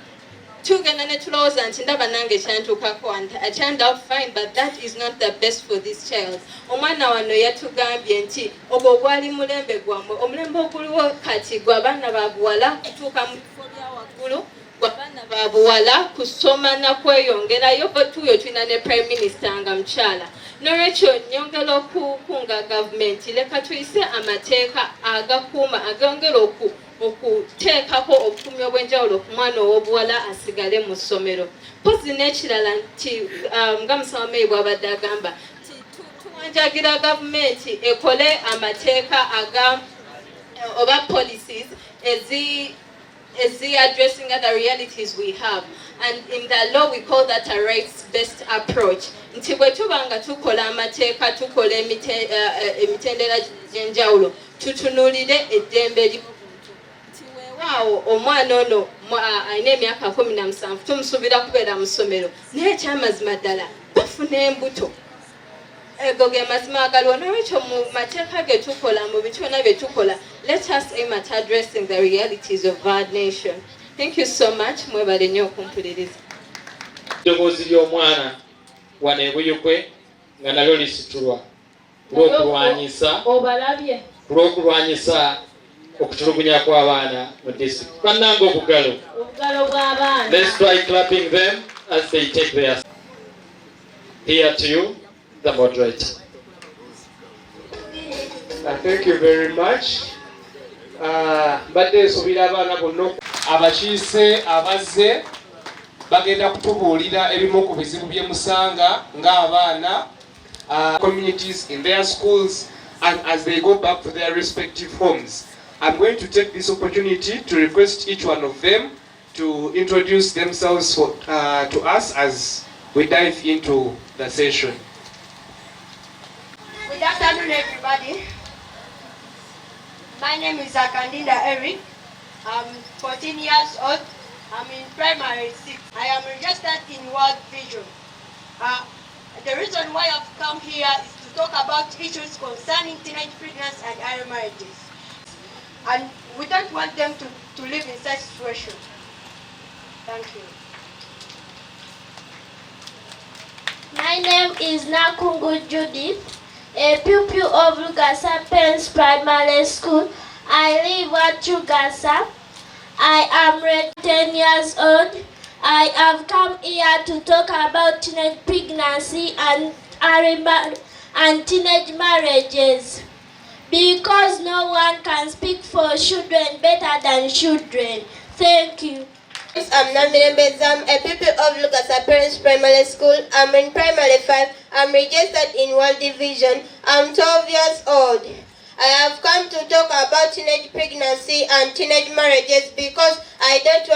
tugenda ne tulowooza nti ndaba nange ekyantuukako I turned out fine, but that is not the best for this child. Omwana wano yatugambye nti ogwo gwali mulembe gwammwe, omulembe oguliwo kati gw'abaana ba buwala kutuuka mu kifo bya waggulu, gw'abaana ba buwala kusoma na kweyongerayo, tuyo tulina ne prime minister nga mukyala. N'olwekyo nyongera okukunga gavumenti, leka tuyise amateeka agakuuma agongera okuteekako obukuumi obw'enjawulo ku mwana ow'obuwala asigale mu ssomero. Mpozi n'ekirala nti nga musawo meeyi bw'abadde agamba nti tuwanjagira gavumenti ekole amateeka oba policies addressing other realities we have, and in the law we call that a rights-based approach. Nti bwe tuba nga tukola amateeka, tukola emitendera gy'enjawulo, tutunuulire eddembe nti weewaawo omwana ono alina emyaka 17 tumusuubira kubeera mu ssomero, naye ekyamazima ddala bafuna embuto. Ego ge mazima agaliwo. N'olwekyo mu mateeka ge tukola, mu bitona bye tukola, let us aim at addressing the realities of our nation. Thank you so much. Mwebale nnyo okumpuliriza. Eddoboozi ly'omwana wano ebuyukwe nga nalyo lisitulwa olw'okulwanyisa okutulugunya kw'abaana mu disitulikiti. Bannange obugalo bw'abaana. Let's try clapping them as they take their here to you, the moderator. Thank you very much. Mbadde nsuubira abaana bonna abakiise abazze bagenda kutubuulira ebimu ku bizibu bye musanga ng'abaana communities in their schools and as they go back to their respective homes. I'm going to take this opportunity to request each one of them to introduce themselves to us as we dive into the session. Good afternoon, everybody. My name is Akandinda Eric. I'm 14 years old. I'm in primary 6. I am registered in World Vision. The reason why I've come here is to talk about issues concerning teenage pregnancy and early marriages. And we don't want them to live in such situation. Thank you. My name is Nakungu Judith, a pupil of Lugasa Parents Primary School. I live at Lugasa. I am 10 years old. I have come here to talk about teenage pregnancy and teenage marriages, because no one can speak for children better than children. Thank you. I'm Namine Bezam, a pupil of Lugasa Parents Primary School. I'm in primary 5. I'm registered in World Division. I'm 12 years old. I have come to talk about teenage pregnancy and teenage marriages because I don't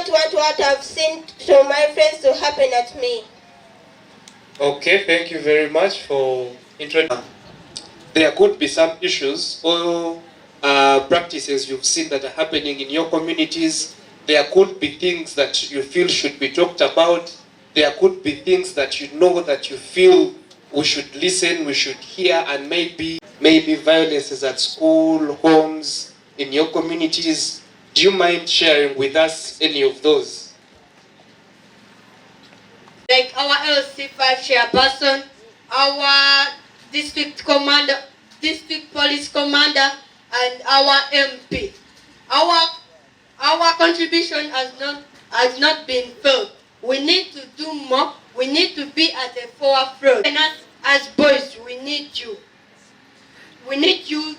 want what I've seen to my friends to happen at me. Okay, thank you very much for introducing. There could be some issues or practices you've seen that are happening in your communities. There could be things that you feel should be talked about. There could be things that you know that you feel we should listen, we should hear, and maybe violences at school, homes, in your communities. Do you mind sharing with us any of those? Like our LC5 chairperson, our district commander, district police commander, and our MP. Our contribution has not been felt. We need to do more. We need to be at the forefront. And as boys, we need you. We need you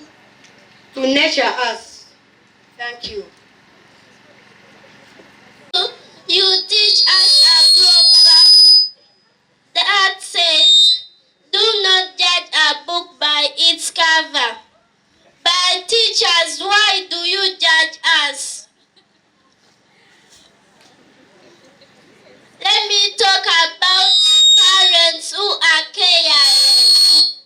to nurture us. Thank you. You teach us a proverb that says, do not judge a book by its cover. But teachers, why do you judge us? Let me talk about parents who are careless.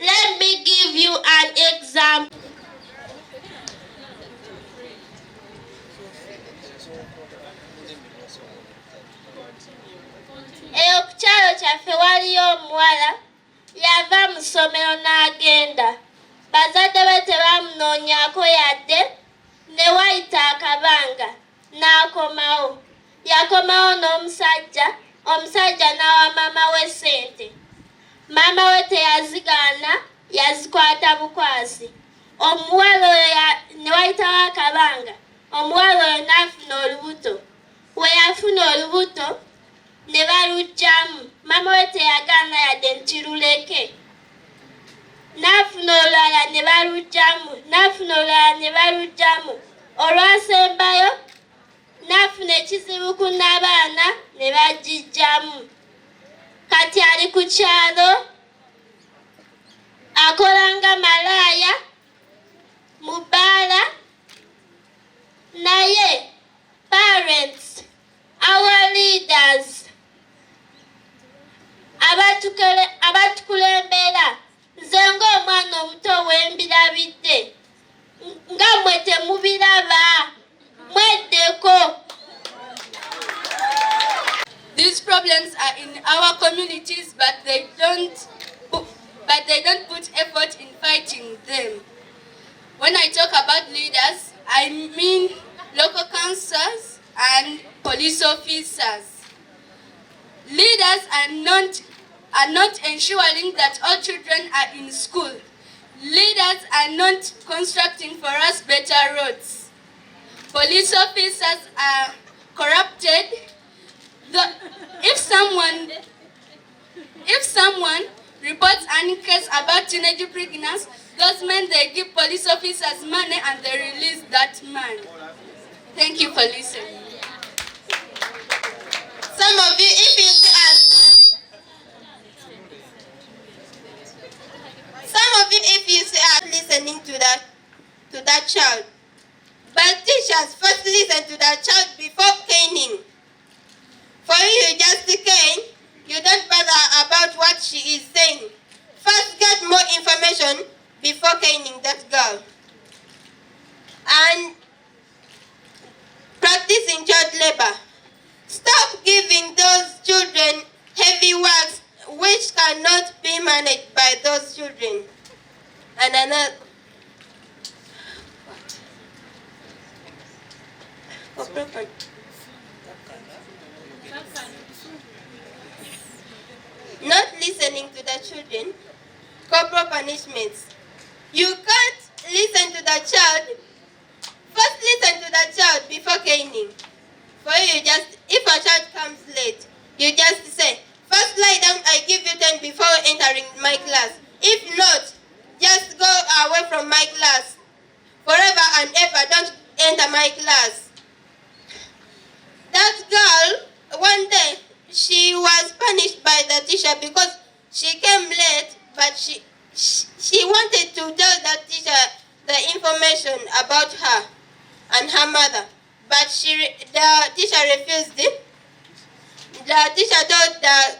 Let me give you an example. Eyo ku kyalo kyaffe waliyo omuwala yava mu ssomero n'agenda. Bazadde be tebamunoonyaako yadde, ne wayita akabanga n'akomawo. Yakomawo n'omusajja, omusajja n'awa maama we ssente. Maama we teyazigaana, yazikwata bukwasi. Omuwala oyo ne wayitawo akabanga, omuwala oyo n'afuna olubuto. We yafuna olubuto ne baluggyamu. Maama we teyagaana yadde nti luleke. N'afuna olulala ne baluggyamu, n'afuna olulala ne baluggyamu. Olwasembayo n'afuna ekizibu ku n'abaana ne bagiggyamu. Kati ali ku kyalo akola nga malaaya mu bbaala. Naye parents, our leaders, abatukulembera, nze ng'omwana omuto wembirabidde, nga mmwe temubiraba, mweddeko. These problems are in our communities, but they don't put effort in fighting them. When I talk about leaders, I mean local councils and police officers. Leaders are not ensuring that all children are in school. Leaders are not constructing for us better roads. Police officers are corrupted. If someone reports any case about teenage pregnancy, Those men, they give police officers money and they release that man. Thank you for listening. Some of you, if you see us, listening to that child, but teachers first listen to that child before caning. For you just cane, you don't bother about what she is saying. First get more information before caning that girl. And practicing child labor. Stop giving those children heavy works which cannot be managed by those children. And another, not listening to the children, corporal punishments. You can't listen to the child. First listen to the child before caning. For you just, if a child comes late, you just say, first lie down, I give you 10 before entering my class. If not, just go away from my class. Forever and ever, don't enter my class. That girl, one day, she was punished by the teacher because she came late, but she wanted to tell the teacher the information about her and her mother. But the teacher refused it. The teacher told that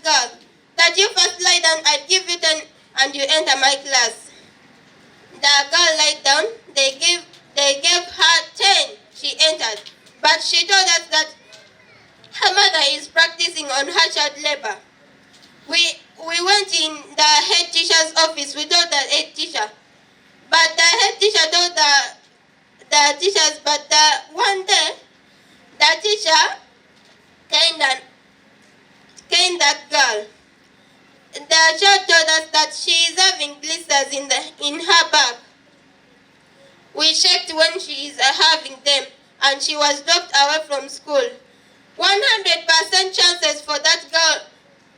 girl that you first lie down, I give you 10 and you enter my class. The girl lied down, they gave her 10, she entered. But she told us that her mother is practicing on her child labor. We went in the head teacher's office, we told the head teacher. But the head teacher told the teachers, but one day, the teacher caned that girl. The child told us that she is having blisters in her back. We checked when she is having them, and she was dropped away from school. 100% chances for that girl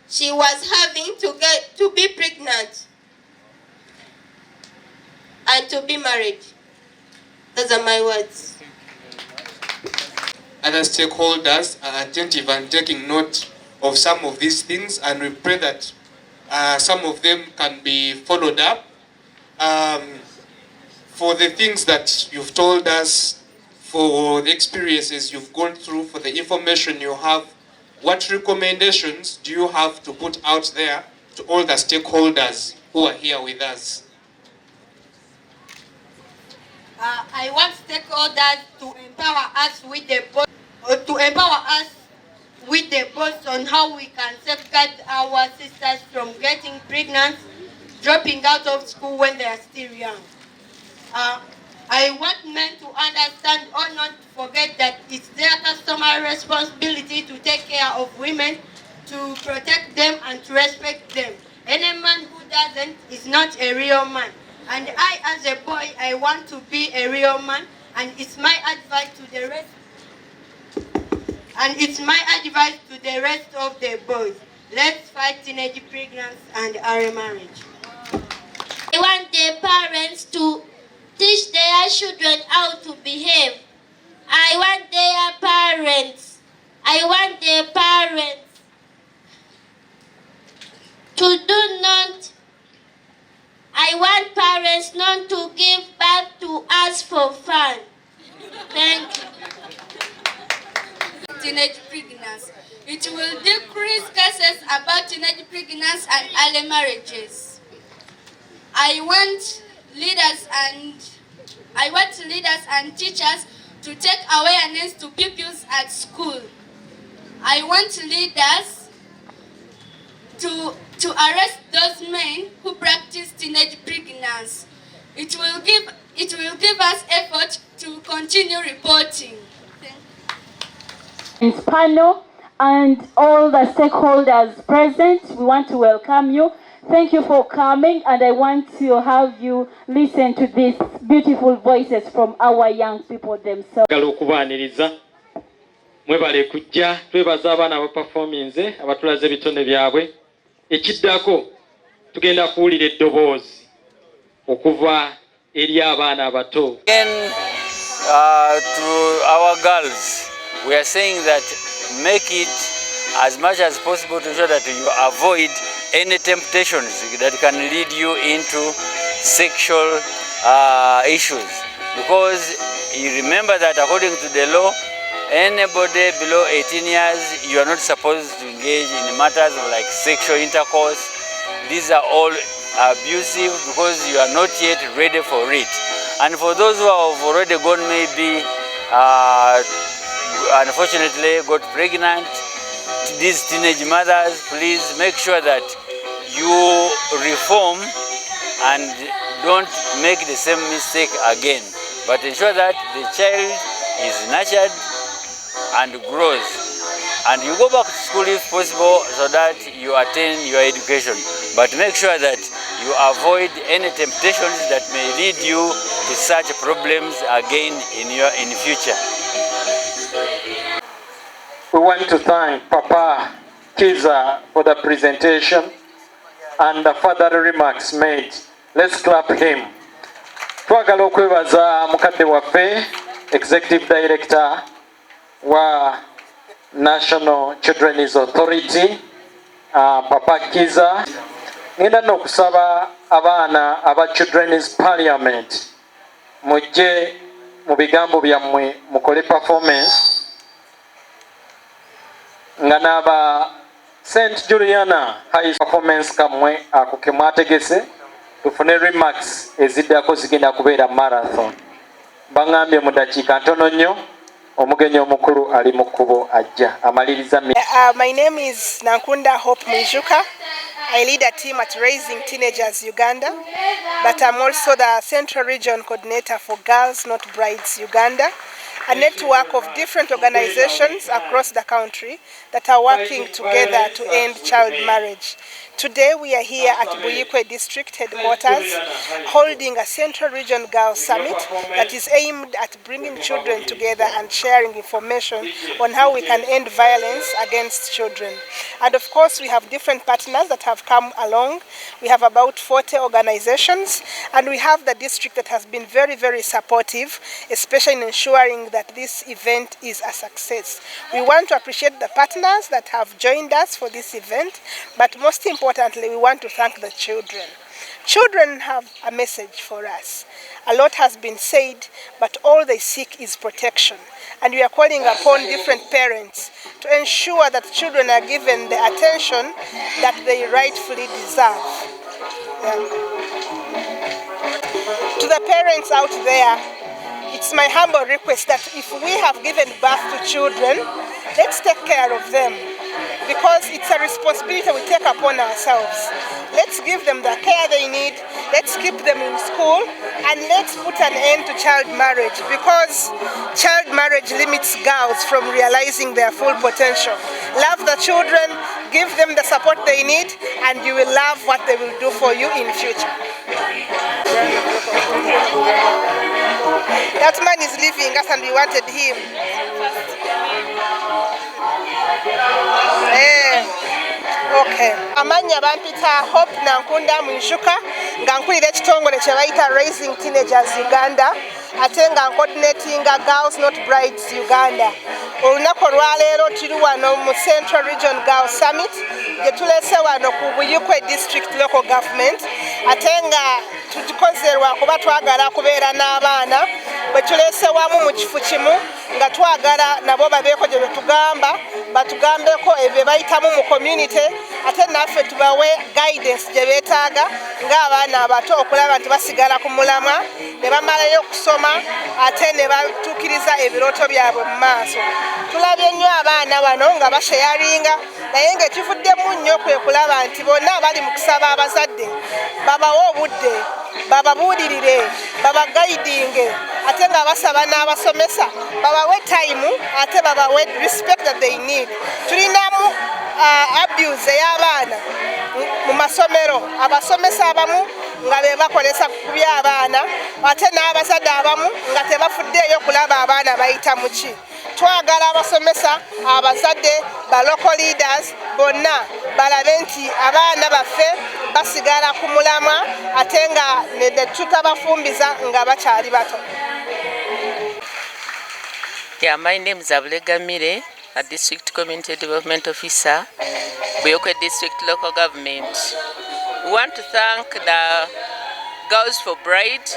she was having to be pregnant and to be married. Those are my words. Other stakeholders are attentive and taking note of some of these things, and we pray that some of them can be followed up. For the things that you've told us, for the experiences you've gone through, for the information you have, what recommendations do you have to put out there to all the stakeholders who are here with us? I want stakeholders to empower us with the boards on how we can safeguard our sisters from getting pregnant, dropping out of school when they are still young. I want men to understand or not to forget that it's their customary responsibility to take care of women, to protect them and to respect them. Any man who doesn't is not a real man. And I, as a boy, I want to be a real man, and it's my advice to the rest. And it's my advice to the rest of the boys. Let's fight teenage pregnancy and early marriage. I want the parents to teach their children how to behave. I want their parents to do not. I want parents not to give back to us for fun. Thank you. Teenage pregnancy. It will decrease cases about teenage pregnancy and early marriages. I want leaders and teachers to take awareness to pupils at school. I want leaders to arrest those men who practice teenage pregnancy. It will give us effort to continue reporting. This panel and all the stakeholders present, we want to welcome you. Thank you for coming, and I want to have you listen to these beautiful voices from our young people themselves. Mwebale kujja twebaza abaana abaperforminze abatulaze ebitone byabwe. Ekiddako tugenda kuwulira eddoboozi okuva eri abaana abato. Again, to our girls, we are saying that make it as much as possible to ensure that you avoid any temptations that can lead you into sexual issues, because you remember that according to the law, anybody below 18 years, you are not supposed to engage in matters of like sexual intercourse. These are all abusive because you are not yet ready for it. And for those who have already gone, maybe unfortunately got pregnant, these teenage mothers, please make sure that you reform and don't make the same mistake again, but ensure that the child is nurtured and grows, and you go back to school if possible so that you attain your education, but make sure that you avoid any temptations that may lead you to such problems again in future. We want to thank Papa Kiza for the presentation and the further remarks made. Let's clap him. Twagala okwebaza mukadde waffe, Executive Director wa National Children's Authority, Papa Kiza. Ngenda n'okusaba abaana aba Children's Parliament mujje mu bigambo byammwe mukole performance nga n'aba St. Juliana High Performance kamwe ako ke mwategese tufune remarks eziddako zigenda kubeera marathon. Bangambye mu dakiika ntono nnyo omugenyi omukulu ali mu kkubo ajja amaliriza. My name is Nankunda Hope Mwijuka. I lead a team at Raising Teenagers Uganda, but I'm also the Central Region Coordinator for Girls Not Brides Uganda, a network of different organizations across the country that are working together to end child marriage. Today we are here at Buyikwe District Headquarters holding a Central Region Girls Summit that is aimed at bringing children together and sharing information on how we can end violence against children. And of course we have different partners that have come along. We have about 40 organizations, and we have the district that has been very, very supportive, especially in ensuring that this event is a success. We want to appreciate the partners that have joined us for this event, but most importantly, we want to thank the children. Children have a message for us. A lot has been said, but all they seek is protection. And we are calling upon different parents to ensure that children are given the attention that they rightfully deserve. To the parents out there, it's my humble request that if we have given birth to children, let's take care of them, because it's a responsibility we take upon ourselves. Let's give them the care they need, let's keep them in school, and let's put an end to child marriage, because child marriage limits girls from realizing their full potential. Love the children, give them the support they need, and you will love what they will do for you in future. That man is leaving us and we wanted him. Okay. Amanya bampita Hope Nankunda Mwijuka nga nkulira ekitongole kye bayita Raising Teenagers Uganda ate nga coordinating Girls Not Brides Uganda. Olunaku olwaleero tuli wano mu Central Region Girls Summit gye tulese wano ku Buyikwe District Local Government ate nga tukikoze lwakuba twagala kubeera n'abaana bwe tulese wamu mu kifu kimu nga twagala nabo babeeko gye betugamba batugambeko ebyo bayitamu mu community ate naffe tubawe guidance gye beetaaga ng'abaana abato okulaba nti basigala ku mulamwa ne bamalayo okusoma ate ne batuukiriza ebirooto byabwe mu maaso. Tulabye nnyo abaana bano nga basheyaringa naye ng'ekivuddemu nnyo kwe kulaba nti bonna abali mu kusaba abazadde babawe obudde bababuulirire babagaidinge ate nga basaba n'abasomesa babawe time ate babawe respect that they need. Tulinamu abuse ey'abaana mu masomero, abasomesa abamu nga be bakolesa ku by'abaana ate n'abazadde abamu nga tebafuddeeyo kulaba abaana bayita mu ki. Twagala abasomesa abazadde ba local leaders bonna balabe nti abaana baffe basigala ku mulamwa ate nga ne tutabafumbiza nga bakyali bato. Yeah, my name is Ablega Mire, a District Community Development Officer, Buyokwe District Local Government. We want to thank the Girls for Bride.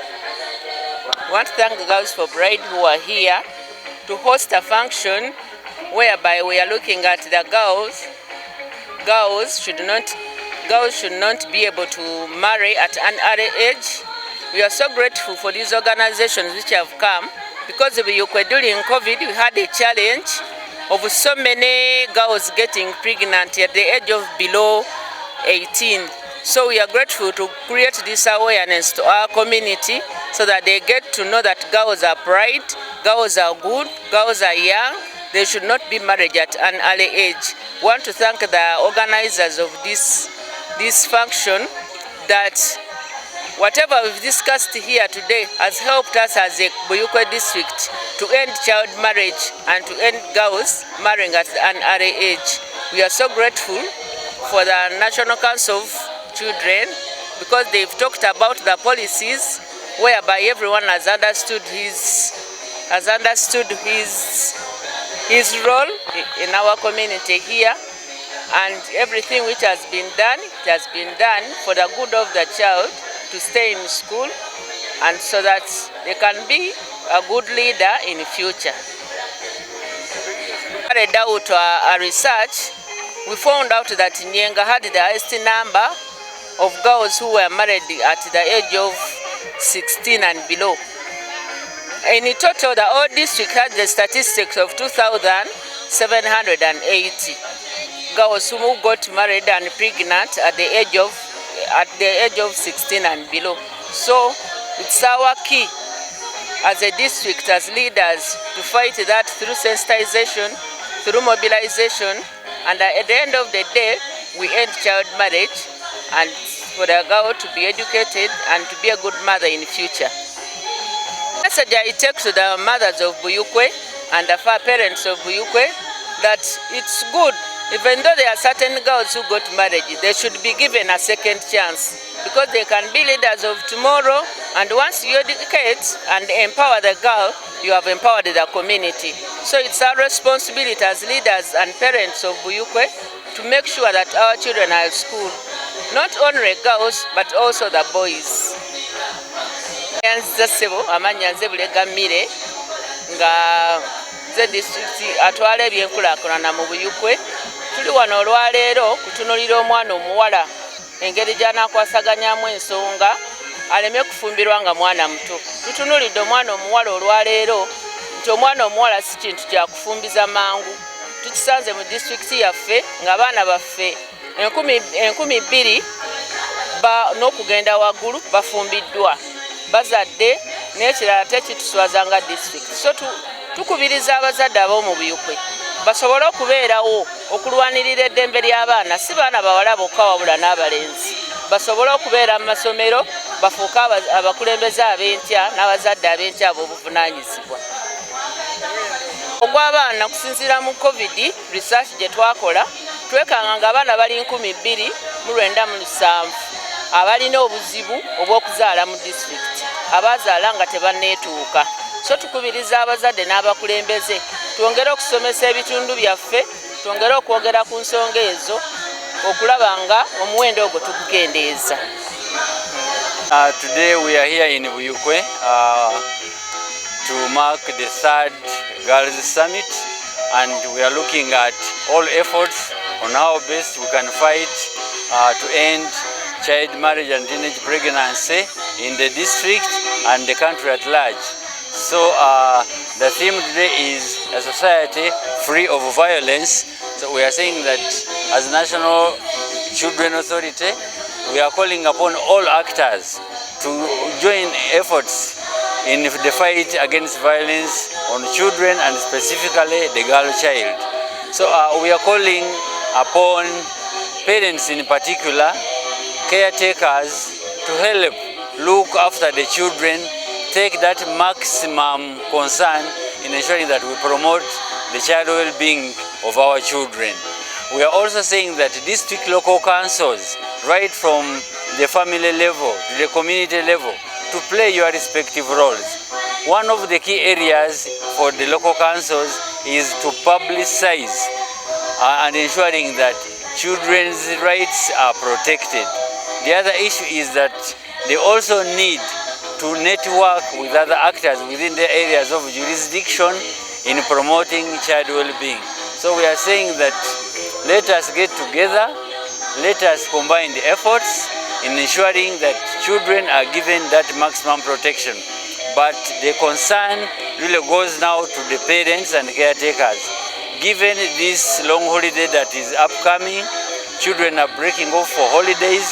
We want to thank the Girls for Bride who are here to host a function whereby we are looking at the girls. Girls should not be able to marry at an early age. We are so grateful for these organizations which have come, because during COVID we had a challenge of so many girls getting pregnant at the age of below 18. So we are grateful to create this awareness to our community so that they get to know that girls are bright, girls are good, girls are young. They should not be married at an early age. We want to thank the organizers of this function that whatever we've discussed here today has helped us as a Buyukwe district to end child marriage and to end girls marrying at an early age. We are so grateful for the National Council of Children because they've talked about the policies whereby everyone has understood his role in our community here, and everything which has been done, it has been done for the good of the child to stay in school and so that they can be a good leader in the future. Carried out a research, we found out that Nyenga had the highest number of girls who were married at the age of 16 and below. In total, the whole district had the statistics of 2,780 girls who got married and pregnant at the age of 16 and below. So it's our key as a district, as leaders, to fight that through sensitization, through mobilization, and at the end of the day, we end child marriage and for the girl to be educated and to be a good mother in the future. The message I take to the mothers of Buyukwe and the parents of Buyukwe that it's good. Even though there are certain girls who got married, they should be given a second chance because they can be leaders of tomorrow, and once you educate and empower the girl, you have empowered the community. So it's our responsibility as leaders and parents of Buyukwe to make sure that our children are at school. Not only girls, but also the boys. Amanya Nzebulega Mire nga ze district atwala ebyenkulaakulana mu Buyukwe. Tuli wano olwaleero kutunuulira omwana omuwala engeri gy'anaakwasaganyamu ensonga aleme kufumbirwa nga mwana muto. Tutunuulidde omwana omuwala olwaleero nti omwana omuwala si kintu kya kufumbiza mangu. Tukisanze mu disitulikiti yaffe ng'abaana baffe 2,000 n'okugenda waggulu bafumbiddwa bazadde n'ekirala tekituswaza nga disitulikiti. So tukubiriza abazadde ab'omu Buyukwe basobole okubeerawo okulwanirira eddembe ly'abaana, si baana bawala bokka wabula n'abalenzi. Basobole okubeera mu masomero bafuuke abakulembeze ab'enkya n'abazadde ab'enkya ab'obuvunaanyizibwa. Ogw'abaana kusinziira mu COVID research gye twakola, twekanga ng'abaana bali 2,907 abalina obuzibu obw'okuzaala mu disitulikiti, abazaala nga tebanneetuuka. So tukubiriza abazadde n'abakulembeze twongere okusomesa ebitundu byaffe, twongere okwogera ku nsonga ezo okulaba nga omuwendo ogwo tugukendeeza. Today we are here in Buyukwe to mark the 3rd Girls Summit, and we are looking at all efforts on how best we can fight to end child marriage and teenage pregnancy in the district and the country at large. So the theme today is a society free of violence. So we are saying that as National Children Authority, we are calling upon all actors to join efforts in the fight against violence on children and specifically the girl child. So we are calling upon parents in particular, caretakers, to help look after the children, take that maximum concern in ensuring that we promote the child well-being of our children. We are also saying that district local councils, right from the family level, to the community level, to play your respective roles. One of the key areas for the local councils is to publicize and ensuring that children's rights are protected. The other issue is that they also need to network with other actors within the areas of jurisdiction in promoting child well-being. So we are saying that let us get together, let us combine the efforts in ensuring that children are given that maximum protection. But the concern really goes now to the parents and caretakers. Given this long holiday that is upcoming, children are breaking off for holidays.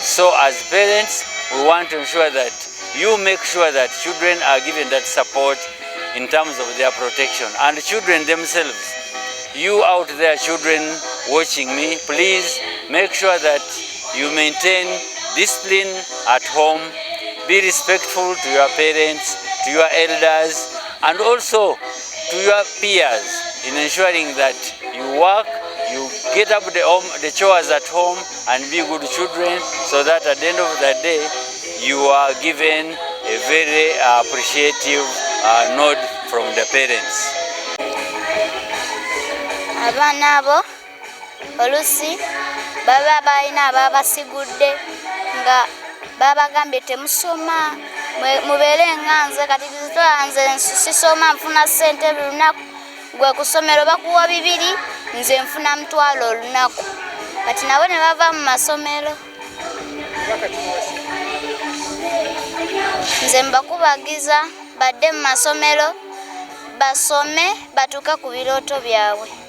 So as parents, we want to ensure that you make sure that children are given that support in terms of their protection. And children themselves, you out there children watching me, please make sure that you maintain discipline at home, be respectful to your parents, to your elders, and also to your peers in ensuring that you work, you get up the chores at home and be good children, so that at the end of the day, you are given a very appreciative nod from the parents. Abaana abo olusi baba balina ababasigudde nga babagambye temusoma mubeere nganze kati nze sisoma nfuna ssente buli lunaku gwe ku ssomero bakuwa 2 nze nfuna mutwalo olunaku kati nabo ne bava mu masomero nze mbakubagiza badde mu masomero basome batuuke ku birooto byabwe.